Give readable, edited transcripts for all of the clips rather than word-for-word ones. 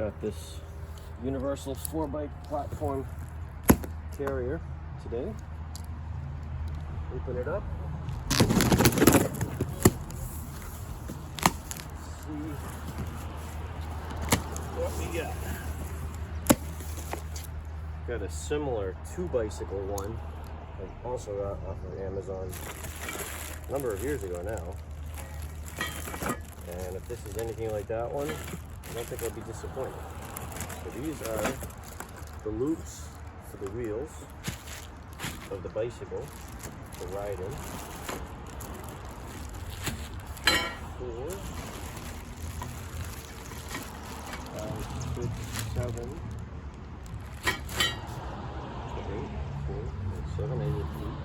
got this universal 4-bike platform carrier today. Open it up. See what we got. Got a similar 2-bicycle one. I also got off of Amazon a number of years ago now. And if this is anything like that one, I don't think I'll be disappointed. So these are the loops for the wheels of the bicycle to ride in. 4, 5, 6, 7, 8, 7, 8 feet.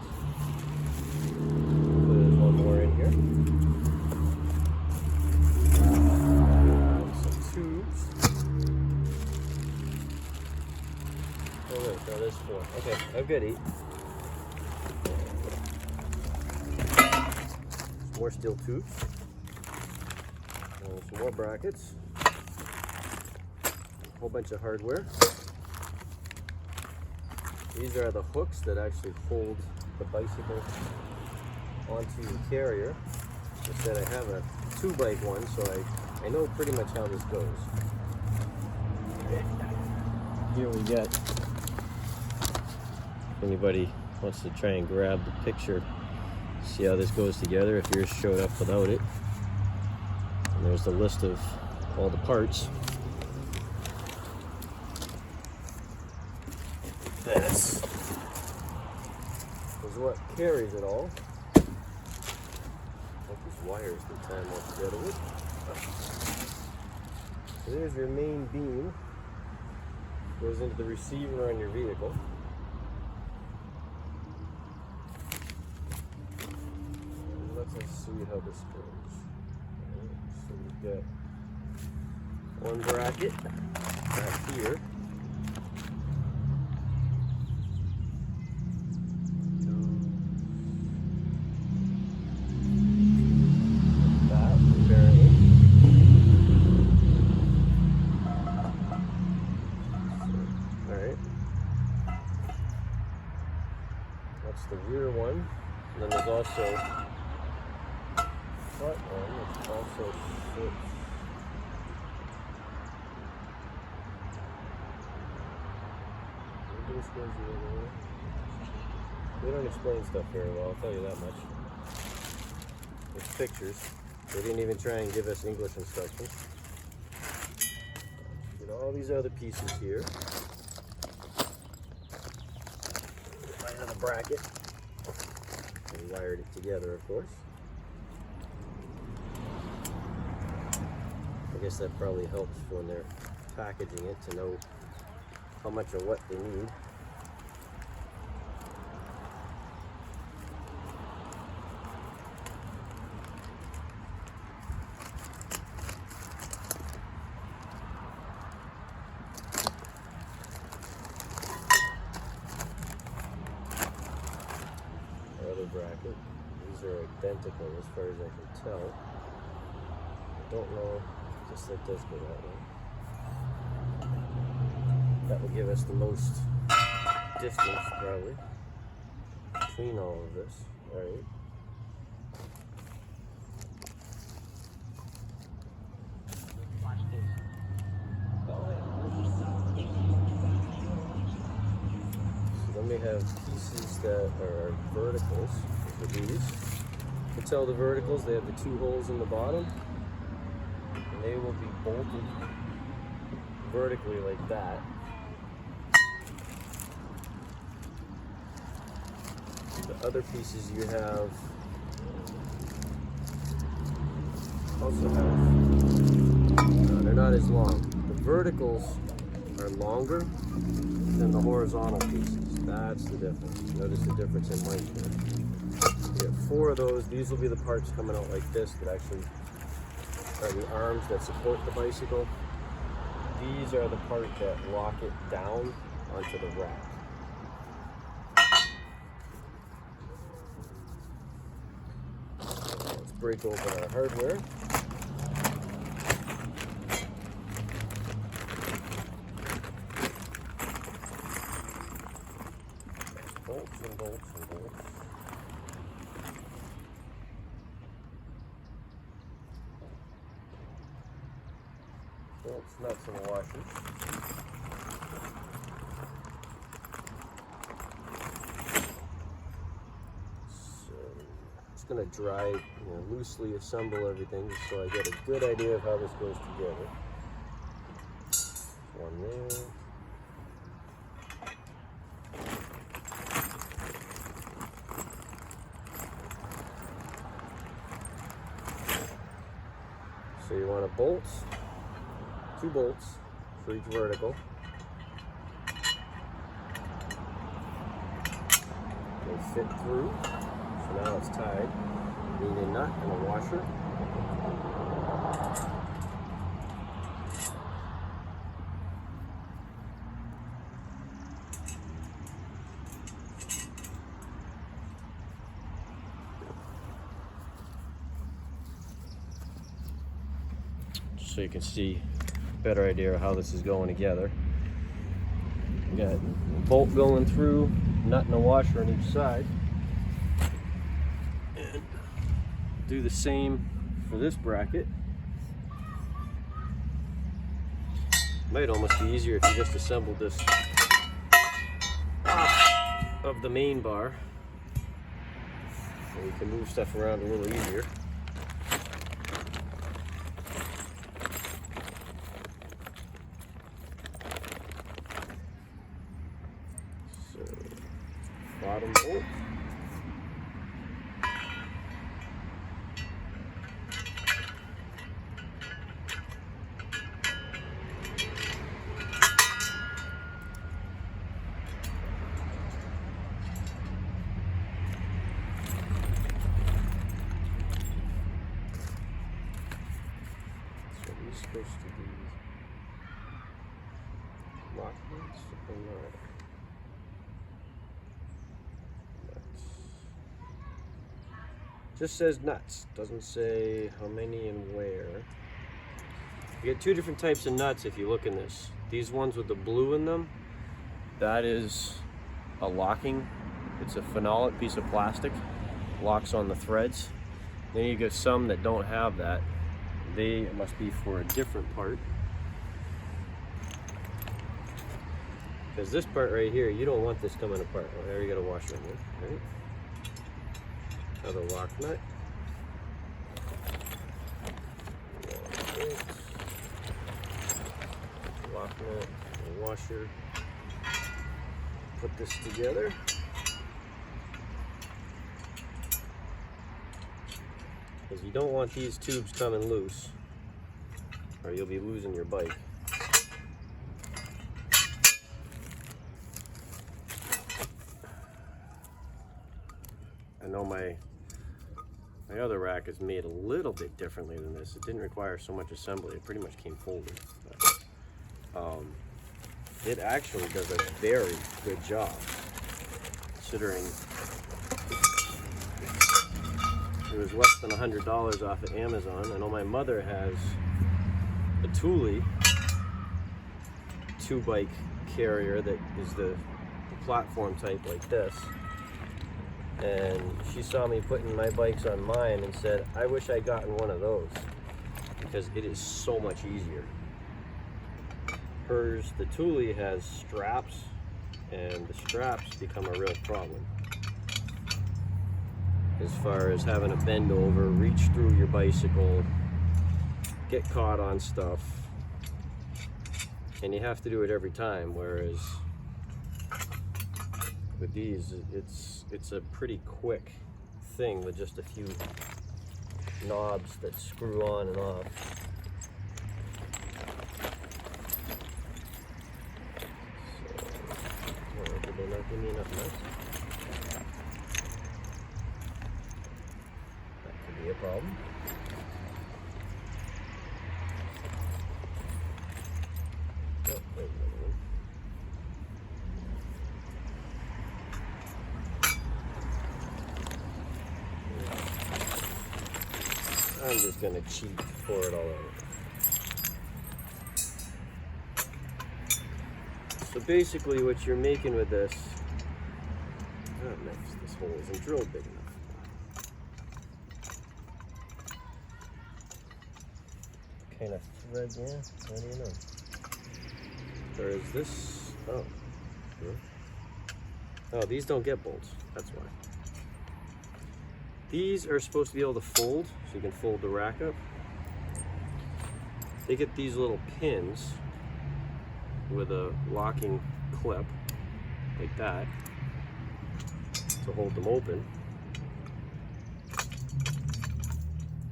There's one more in here. Some tubes. Oh wait, no, there's 4. Okay, I've got 8. Some more steel tubes. Some more brackets. A whole bunch of hardware. These are the hooks that actually hold the bicycle onto the carrier. Instead, I have a 2-bike one, so I know pretty much how this goes. Here we get, if anybody wants to try and grab the picture, see how this goes together if yours showed up without it. And there's the list of all the parts. This is what carries it all. Hope these wires can tie them all together with. So there's your main beam. Goes into the receiver on your vehicle. And let's see how this goes. So we've got one bracket back here. That's the rear one, and then there's also a front one, which also fits. This goes the other way. They don't explain stuff very well, I'll tell you that much. There's pictures. They didn't even try and give us English instructions. Get all these other pieces here. The bracket. We wired it together, of course. I guess that probably helps when they're packaging it to know how much of what they need. Other bracket. These are identical as far as I can tell. I don't know, just that does go that way. That will give us the most distance probably between all of this. Alright. Then we have pieces that are verticals for these. You can tell the verticals, they have the 2 holes in the bottom, and they will be bolted vertically like that. The other pieces you have also have, they're not as long. The verticals are longer than the horizontal pieces. That's the difference. Notice the difference in length here. You get 4 of those. These will be the parts coming out like this that actually are the arms that support the bicycle. These are the part that lock it down onto the rack. Let's break open our hardware. bolts, nuts, and washers. So it's going to dry, loosely assemble everything just so I get a good idea of how this goes together. One there. So you want a bolt, 2 bolts for each vertical. They fit through, so now it's tied. You need a nut and a washer. So you can see a better idea of how this is going together. You got a bolt going through, nut and a washer on each side. And do the same for this bracket. Might almost be easier if you just assembled this off of the main bar. And you can move stuff around a little easier. Bottom bolt. So these supposed to be lock nuts or not? Just says nuts, doesn't say how many and where. You get 2 different types of nuts if you look in this. These ones with the blue in them, that is a locking. It's a phenolic piece of plastic, locks on the threads. Then you get some that don't have that. They must be for a different part. Because this part right here, you don't want this coming apart. Oh, there you got a washer in there, right? Another lock nut. Lock nut, a washer. Put this together. Because you don't want these tubes coming loose, or you'll be losing your bike. I know my other rack is made a little bit differently than this. It didn't require so much assembly. It pretty much came folded. But, it actually does a very good job, considering it was less than $100 off at Amazon. I know my mother has a Thule 2-bike carrier that is the platform type like this. And she saw me putting my bikes on mine and said, I wish I'd gotten one of those because it is so much easier. Hers, the Thule, has straps, and the straps become a real problem as far as having to bend over, reach through your bicycle, get caught on stuff, and you have to do it every time, whereas with these, it's a pretty quick thing with just a few knobs that screw on and off. So, did they not give me enough nuts? That could be a problem. Oh, wait a minute. I'm just going to cheat, pour it all out. So basically what you're making with this, this hole isn't drilled big enough. kind of thread, yeah, I don't know. Or is this, oh. Oh, these don't get bolts, that's why. These are supposed to be able to fold, so you can fold the rack up. They get these little pins with a locking clip, like that, to hold them open.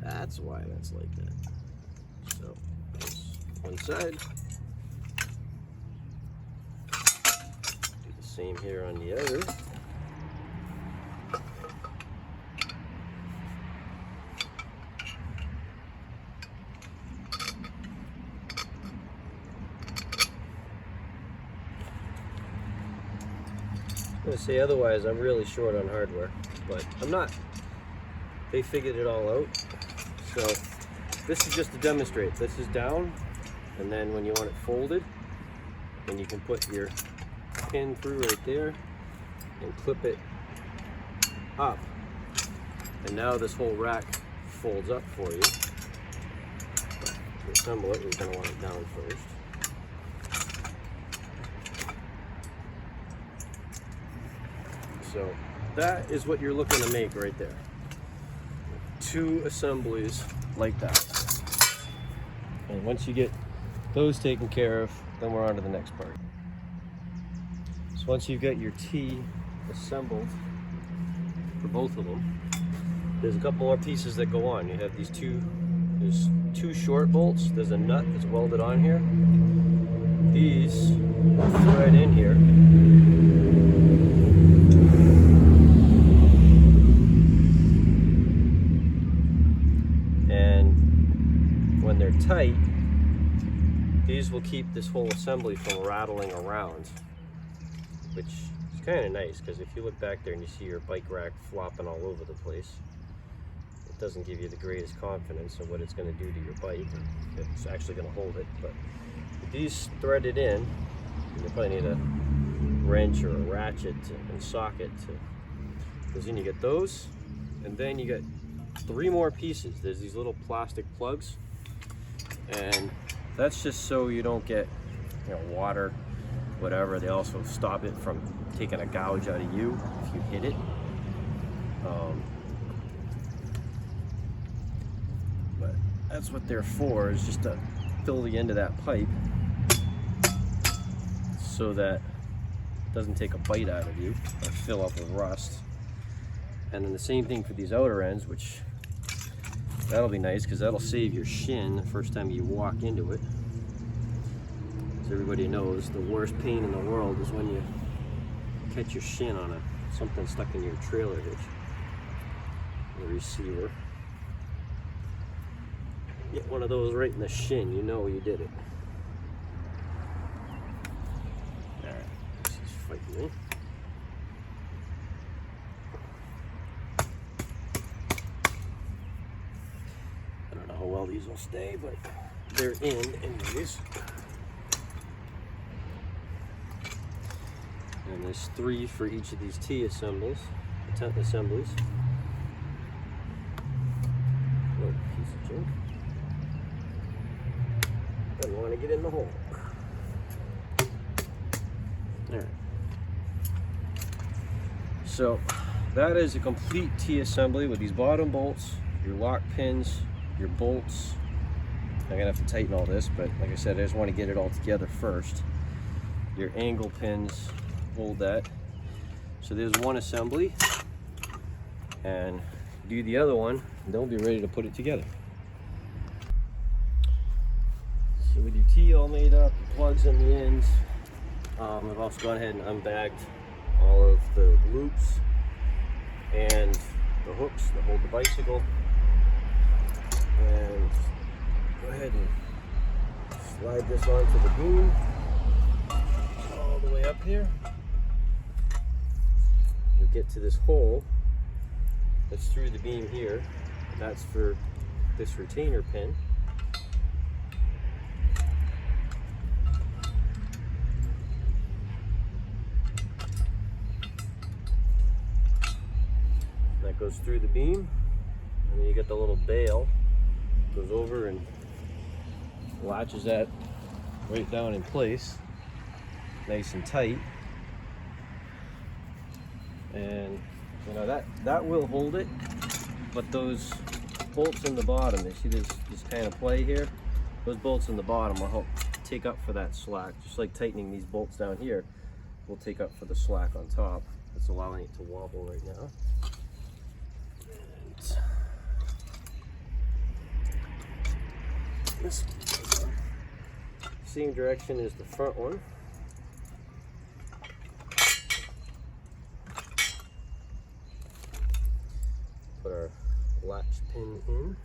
That's why that's like that. So, there's one side. Do the same here on the other. I'm gonna say otherwise I'm really short on hardware, but I'm not. They figured it all out. So this is just to demonstrate. This is down, and then when you want it folded, then you can put your pin through right there and clip it up. And now this whole rack folds up for you. But to assemble it, we're gonna want it down first. So that is what you're looking to make right there. 2 assemblies like that. And once you get those taken care of, then we're on to the next part. So once you've got your T assembled for both of them, there's a couple more pieces that go on. You have these there's 2 short bolts. There's a nut that's welded on here. These thread in here. When they're tight, these will keep this whole assembly from rattling around, which is kind of nice, because if you look back there and you see your bike rack flopping all over the place, it doesn't give you the greatest confidence of what it's going to do to your bike, or if it's actually going to hold it. But with these threaded in, you probably need a wrench or a ratchet and socket because then you get those, and then you get 3 more pieces. There's these little plastic plugs, and that's just so you don't get, water, whatever. They also stop it from taking a gouge out of you if you hit it. But that's what they're for, is just to fill the end of that pipe so that it doesn't take a bite out of you or fill up with rust. And then the same thing for these outer ends, which that'll be nice because that'll save your shin the first time you walk into it. As everybody knows, the worst pain in the world is when you catch your shin on something stuck in your trailer hitch, the receiver. Get one of those right in the shin, you know you did it. Alright, this is fighting me. I don't know how well these will stay, but they're in anyways. And there's 3 for each of these T-assemblies, tent assemblies. Oh, piece of junk. Doesn't want to get in the hole. Alright. So that is a complete T-assembly with these bottom bolts, your lock pins, your bolts. I'm gonna have to tighten all this, but like I said, I just want to get it all together first. Your angle pins hold that. So there's one assembly, and do the other one, and they'll be ready to put it together. So with your T all made up, the plugs in the ends, I've also gone ahead and unbagged all of the loops and the hooks that hold the bicycle. And go ahead and slide this onto the boom all the way up here. You'll get to this hole that's through the beam here. That's for this retainer pin. That goes through the beam, and then you get the little bail, goes over and latches that right down in place, nice and tight. And you know that will hold it, but those bolts in the bottom, you see this kind of play here, those bolts in the bottom will help take up for that slack, just like tightening these bolts down here will take up for the slack on top. It's allowing it to wobble right now. And this same direction as the front one. Put our latch pin in.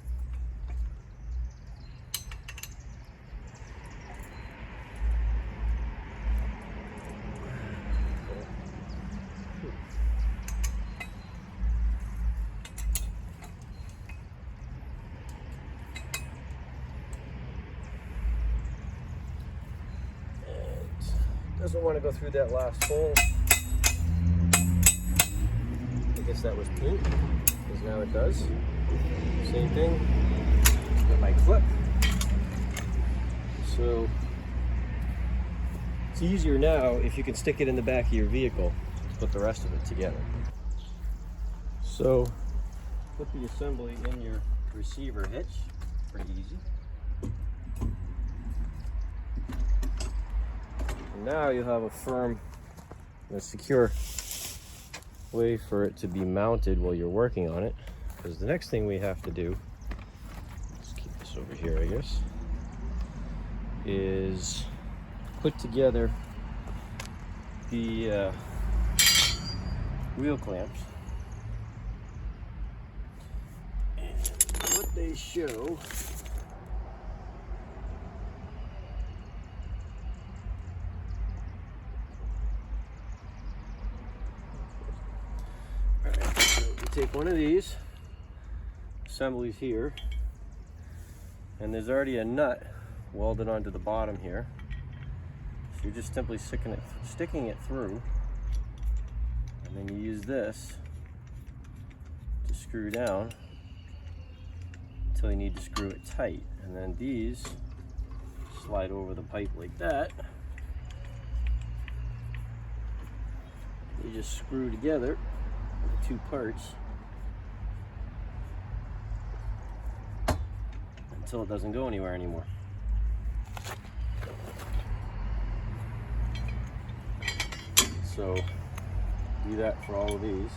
Doesn't want to go through that last hole. I guess that was paint, because now it does. Same thing with my clip. So it's easier now if you can stick it in the back of your vehicle to put the rest of it together. So put the assembly in your receiver hitch, pretty easy. Now you have a firm and secure way for it to be mounted while you're working on it. Because the next thing we have to do, let's keep this over here I guess, is put together the wheel clamps. And what they show take one of these assemblies here, and there's already a nut welded onto the bottom here, so you're just simply sticking it through, and then you use this to screw down until you need to screw it tight, and then these slide over the pipe like that. You just screw together the two parts until it doesn't go anywhere anymore. So do that for all of these.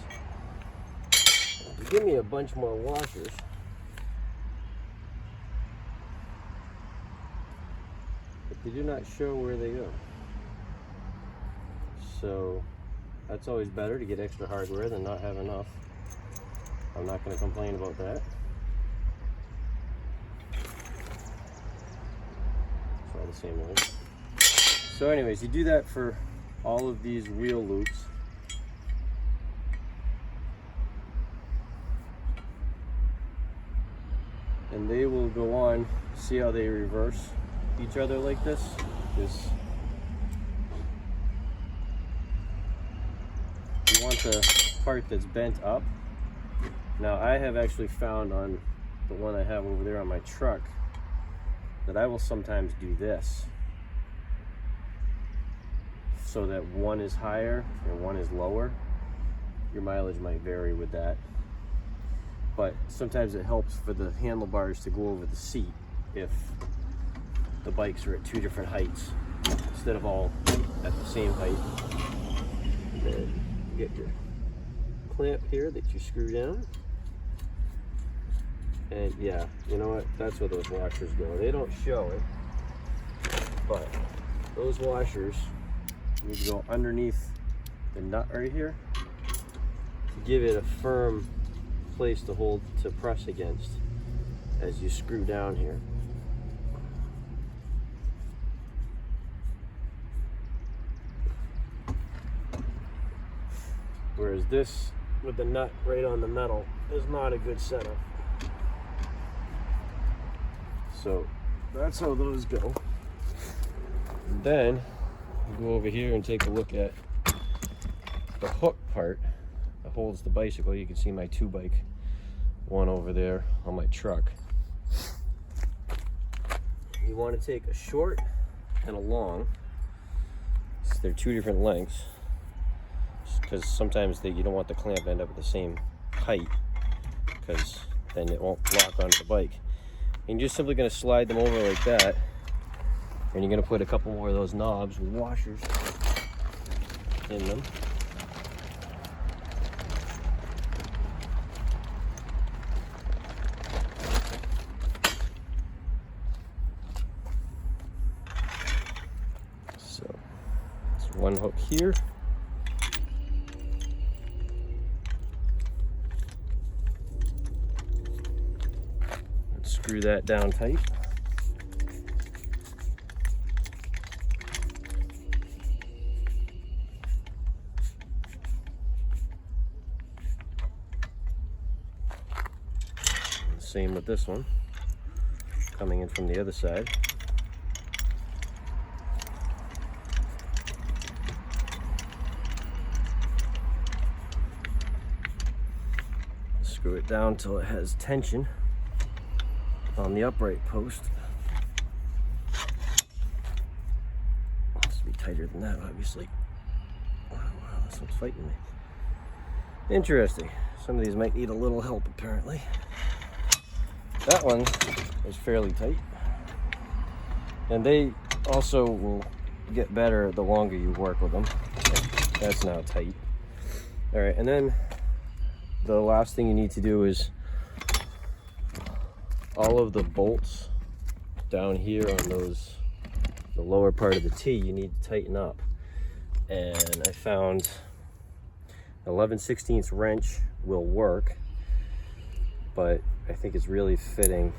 Give me a bunch more washers. But they do not show where they go. So that's always better to get extra hardware than not have enough. I'm not going to complain about that. It's all the same way. So anyways, you do that for all of these wheel loops. And they will go on, see how they reverse each other like this? You want the part that's bent up. Now I have actually found on the one I have over there on my truck that I will sometimes do this so that one is higher and one is lower. Your mileage might vary with that, but sometimes it helps for the handlebars to go over the seat if the bikes are at two different heights instead of all at the same height. Then you get your clamp here that you screw down, and yeah, you know what, that's where those washers go. They don't show it, but those washers need to go underneath the nut right here to give it a firm place to hold, to press against as you screw down here. Whereas this with the nut right on the metal is not a good setup. So that's how those go. And then we'll go over here and take a look at the hook part that holds the bicycle. You can see my 2-bike one over there on my truck. you want to take a short and a long. So they're two different lengths, because sometimes you don't want the clamp to end up at the same height, because then it won't lock onto the bike. And you're just simply going to slide them over like that, and you're going to put a couple more of those knobs with washers in them. So it's one hook here. Screw that down tight. And same with this one, coming in from the other side. Screw it down till it has tension on the upright post. It has to be tighter than that, obviously. Wow, this one's fighting me. Interesting. Some of these might need a little help, apparently. That one is fairly tight. And they also will get better the longer you work with them. That's now tight. All right, and then the last thing you need to do is all of the bolts down here on those, the lower part of the T, you need to tighten up. And I found 11/16 wrench will work, but I think it's really fitting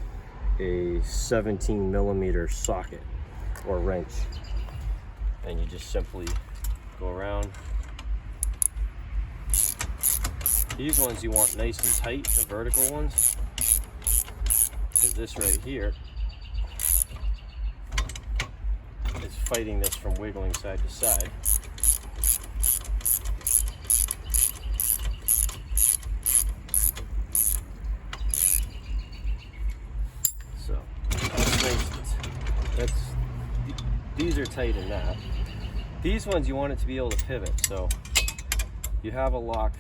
a 17mm socket or wrench. And you just simply go around. These ones you want nice and tight, the vertical ones. Because this right here is fighting this from wiggling side to side. So that's nice. These are tight in that. These ones you want it to be able to pivot, so you have a lock.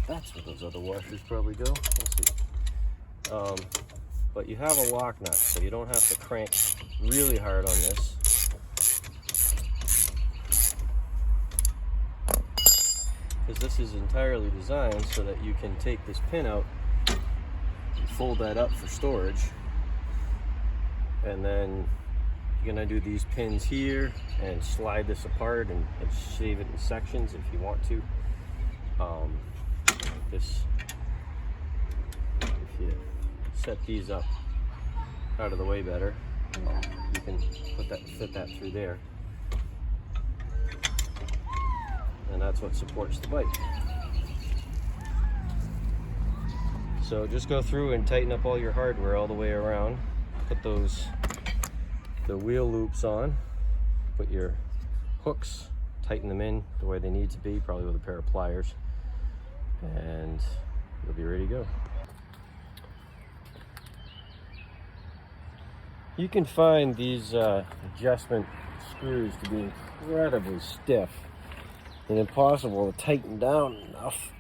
That's where those other washers probably go. Let's see. But you have a lock nut, so you don't have to crank really hard on this. Because this is entirely designed so that you can take this pin out and fold that up for storage. And then you're going to do these pins here and slide this apart and shave it in sections if you want to. If you set these up out of the way better, you can fit that through there, and that's what supports the bike. So just go through and tighten up all your hardware all the way around. Put the wheel loops on, put your hooks, tighten them in the way they need to be, probably with a pair of pliers, and you'll be ready to go. You can find these adjustment screws to be incredibly stiff and impossible to tighten down enough.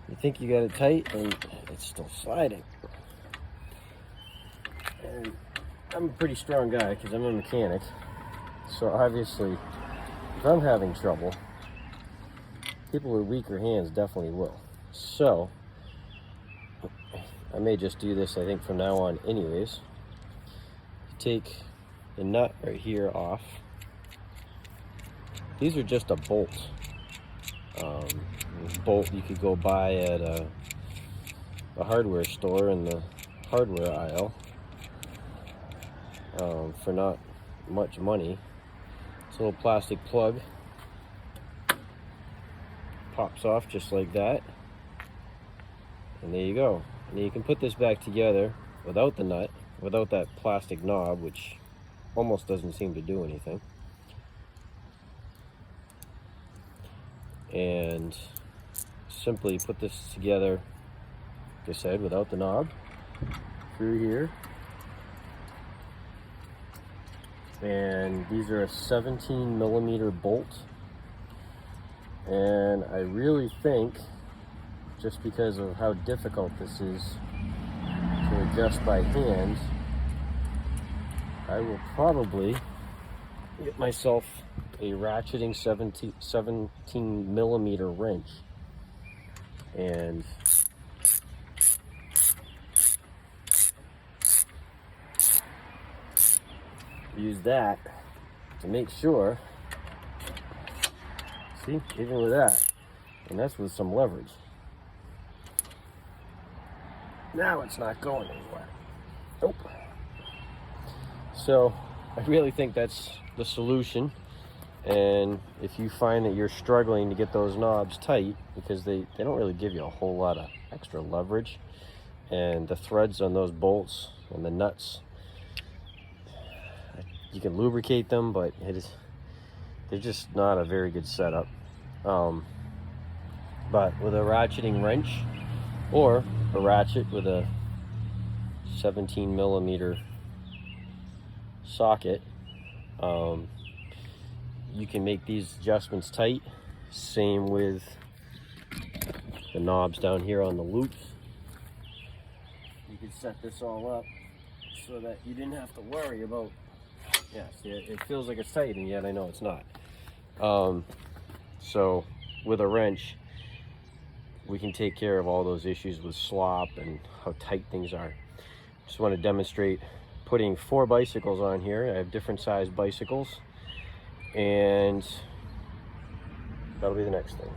You think you got it tight and it's still sliding. And I'm a pretty strong guy because I'm a mechanic, so obviously if I'm having trouble, people with weaker hands definitely will. So I may just do this, I think, from now on anyways. Take the nut right here off. These are just a bolt. Bolt you could go buy at a hardware store in the hardware aisle for not much money. It's a little plastic plug. Pops off just like that. And there you go. And you can put this back together without the nut, without that plastic knob, which almost doesn't seem to do anything. And simply put this together, like I said, without the knob, through here. and these are a 17mm bolt. And I really think, just because of how difficult this is to adjust by hand, I will probably get myself a ratcheting 17mm wrench and use that to make sure. See, even with that, and that's with some leverage. Now it's not going anywhere. Nope. So I really think that's the solution. And if you find that you're struggling to get those knobs tight, because they don't really give you a whole lot of extra leverage, and the threads on those bolts and the nuts, you can lubricate them, but they're just not a very good setup. But with a ratcheting wrench or a ratchet with a 17mm socket, you can make these adjustments tight. Same with the knobs down here on the loops. You could set this all up so that you didn't have to worry about, yeah, see, it feels like it's tight, and yet I know it's not. So with a wrench, we can take care of all those issues with slop and how tight things are. Just want to demonstrate putting 4 bicycles on here. I have different size bicycles, and that'll be the next thing.